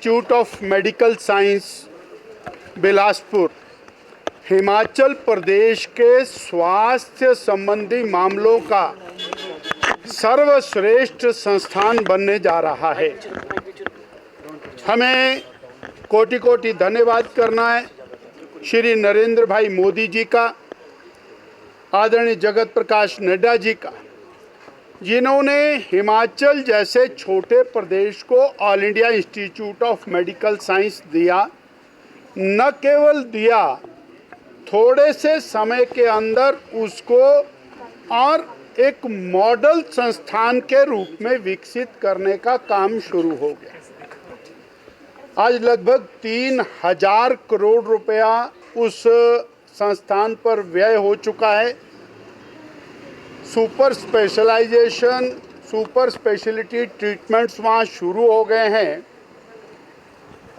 Institute of medical science Bilaspur Himachal Pradesh के स्वास्थ्य संबंधी मामलों का सर्वश्रेष्ठ संस्थान बनने जा रहा है। हमें कोटि कोटि धन्यवाद करना है श्री नरेंद्र भाई मोदी जी का, आदरणीय जगत प्रकाश नड्डा जी का, जिन्होंने हिमाचल जैसे छोटे प्रदेश को all India institute of medical science दिया। न केवल दिया, थोड़े से समय के अंदर उसको और एक मॉडल संस्थान के रूप में विकसित करने का काम शुरू हो गया। आज लगभग 3000 करोड़ रुपया उस संस्थान पर व्यय हो चुका है। Super specialization, super speciality treatments वहाँ शुरू हो गए हैं।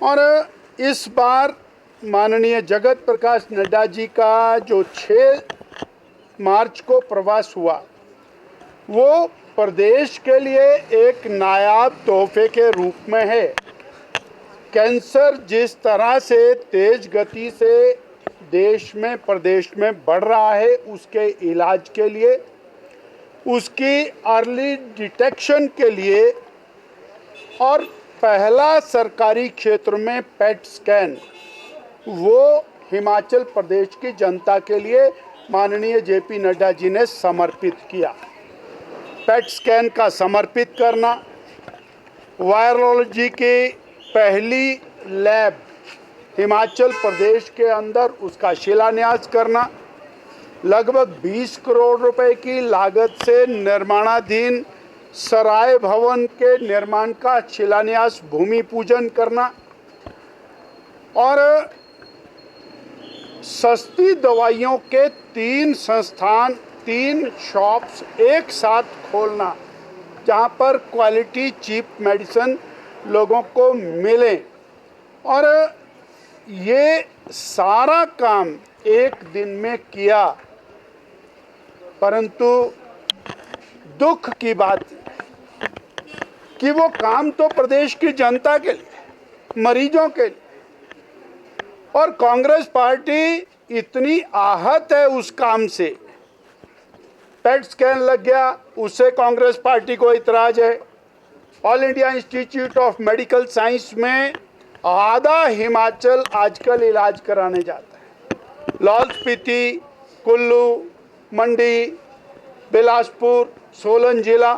और इस बार माननीय जगत प्रकाश नड्डा जी का जो 6 मार्च को प्रवास हुआ, वो प्रदेश के लिए एक नायाब तोहफे के रूप में है। कैंसर जिस तरह से तेज गति से देश में, प्रदेश में बढ़ रहा है, उसके इलाज के लिए, उसकी अर्ली डिटेक्शन के लिए और पहला सरकारी क्षेत्र में पेट स्कैन, वो हिमाचल प्रदेश की जनता के लिए माननीय जेपी नड्डा जी ने समर्पित किया। पेट स्कैन का समर्पित करना, वायरोलॉजी की पहली लैब हिमाचल प्रदेश के अंदर उसका शिलान्यास करना, लगभग 20 करोड़ रुपए की लागत से निर्माणाधीन सराय भवन के निर्माण का शिलान्यास, भूमि पूजन करना और सस्ती दवाइयों के 3 संस्थान, 3 शॉप्स एक साथ खोलना, जहां पर क्वालिटी चीप मेडिसिन लोगों को मिले। और ये सारा काम एक दिन में किया। परंतु दुख की बात कि वो काम तो प्रदेश की जनता के लिए, मरीजों के लिए, और कांग्रेस पार्टी इतनी आहत है उस काम से। पेट स्कैन लग गया, उससे कांग्रेस पार्टी को इतराज है। All India institute of medical science में आधा हिमाचल आजकल इलाज कराने जाता है। लाहौल स्पीति, कुल्लू, मंडी, बिलासपुर, सोलन जिला,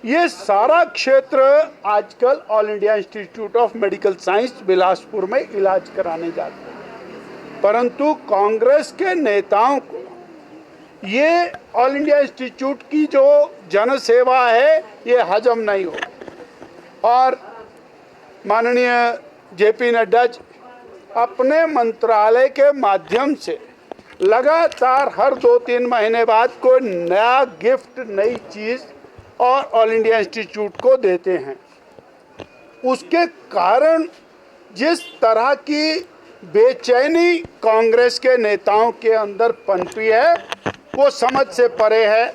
ये सारा क्षेत्र आजकल all India institute of medical science Bilaspur में इलाज कराने जाते हैं। परंतु कांग्रेस के नेताओं को ये ऑल इंडिया इंस्टीट्यूट की जो जनसेवा है, ये हजम नहीं हो। और माननीय जेपी नड्डा जी अपने मंत्रालय के माध्यम से लगातार हर 2-3 महीने बाद कोई नया गिफ्ट, नई चीज़ और ऑल इंडिया इंस्टीट्यूट को देते हैं। उसके कारण जिस तरह की बेचैनी कांग्रेस के नेताओं के अंदर पनपी है, वो समझ से परे है।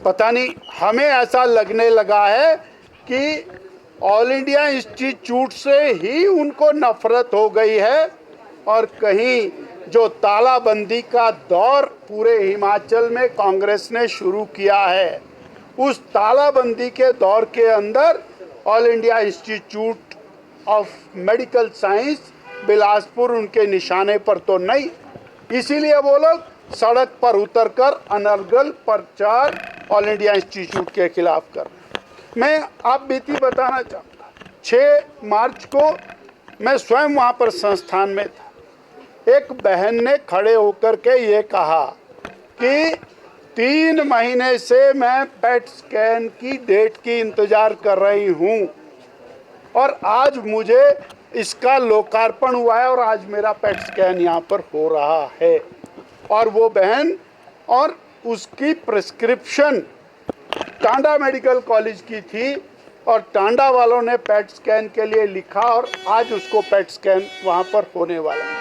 पता नहीं, हमें ऐसा लगने लगा है कि ऑल इंडिया इंस्टीट्यूट से ही उनको नफरत हो गई है। और कहीं जो तालाबंदी का दौर पूरे हिमाचल में कांग्रेस ने शुरू किया है, उस तालाबंदी के दौर के अंदर all India institute of medical science Bilaspur उनके निशाने पर तो नहीं। इसीलिए वो लोग सड़क पर उतरकर अनर्गल प्रचार ऑल इंडिया इंस्टीट्यूट के खिलाफ कर रहे हैं। मैं आप बीती बताना चाहूँगा, 6 मार्च को मैं स्वयं वहाँ पर संस्थान में था। एक बहन ने खड़े होकर के ये कहा कि 3 महीने से मैं पेट स्कैन की डेट की इंतज़ार कर रही हूँ और आज मुझे इसका लोकार्पण हुआ है और आज मेरा पेट स्कैन यहाँ पर हो रहा है। और वो बहन और उसकी प्रिस्क्रिप्शन टांडा मेडिकल कॉलेज की थी और टांडा वालों ने पेट स्कैन के लिए लिखा और आज उसको पेट स्कैन वहाँ पर होने वाला है।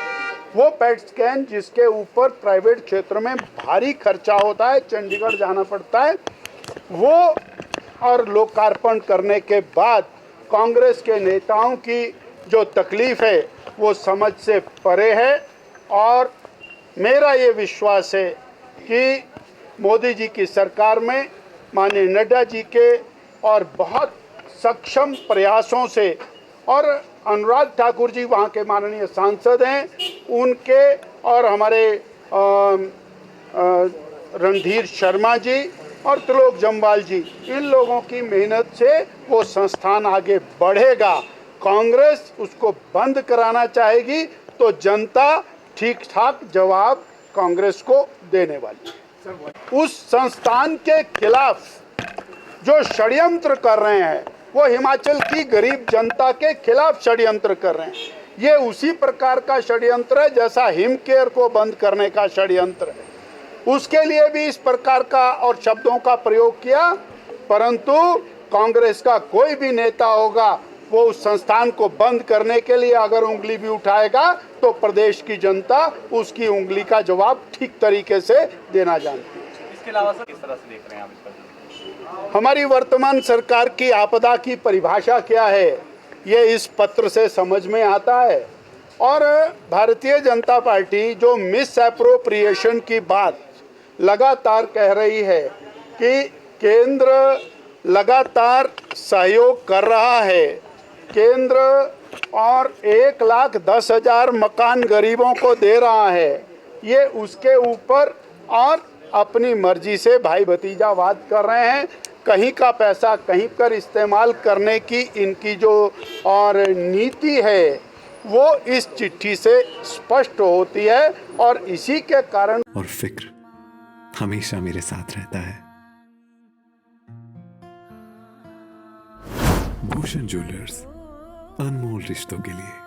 वो पेट स्कैन जिसके ऊपर प्राइवेट क्षेत्र में भारी खर्चा होता है, चंडीगढ़ जाना पड़ता है, वो और लोकार्पण करने के बाद कांग्रेस के नेताओं की जो तकलीफ है वो समझ से परे है। और मेरा ये विश्वास है कि मोदी जी की सरकार में माननीय नड्डा जी के और बहुत सक्षम प्रयासों से, और अनुराग ठाकुर जी वहाँ के माननीय सांसद हैं, उनके और हमारे रणधीर शर्मा जी और त्रिलोक जम्वाल जी, इन लोगों की मेहनत से वो संस्थान आगे बढ़ेगा। कांग्रेस उसको बंद कराना चाहेगी तो जनता ठीक ठाक जवाब कांग्रेस को देने वाली है। उस संस्थान के खिलाफ जो षड्यंत्र कर रहे हैं वो हिमाचल की गरीब जनता के खिलाफ षड्यंत्र कर रहे हैं। ये उसी प्रकार का षड्यंत्र है जैसा हिमकेयर को बंद करने का षड्यंत्र है। उसके लिए भी इस प्रकार का और शब्दों का प्रयोग किया, परंतु कांग्रेस का कोई भी नेता होगा वो उस संस्थान को बंद करने के लिए अगर उंगली भी उठाएगा तो प्रदेश की जनता उसकी उंगली का जवाब ठीक तरीके से देना जानती है। इसके अलावा सर किस तरह से देख रहे हैं आप इसका? हमारी वर्तमान सरकार की आपदा की परिभाषा क्या है ये इस पत्र से समझ में आता है। और भारतीय जनता पार्टी जो मिस एप्रोप्रिएशन की बात लगातार कह रही है कि केंद्र लगातार सहयोग कर रहा है, केंद्र और 1,10,000 मकान गरीबों को दे रहा है, ये उसके ऊपर और अपनी मर्जी से भाई भतीजावाद कर रहे हैं। कहीं का पैसा कहीं पर इस्तेमाल करने की इनकी जो और नीति है वो इस चिट्ठी से स्पष्ट होती है और इसी के कारण और फिक्र हमेशा मेरे साथ रहता है। भूषण ज्वेलर्स, अनमोल रिश्तों के लिए।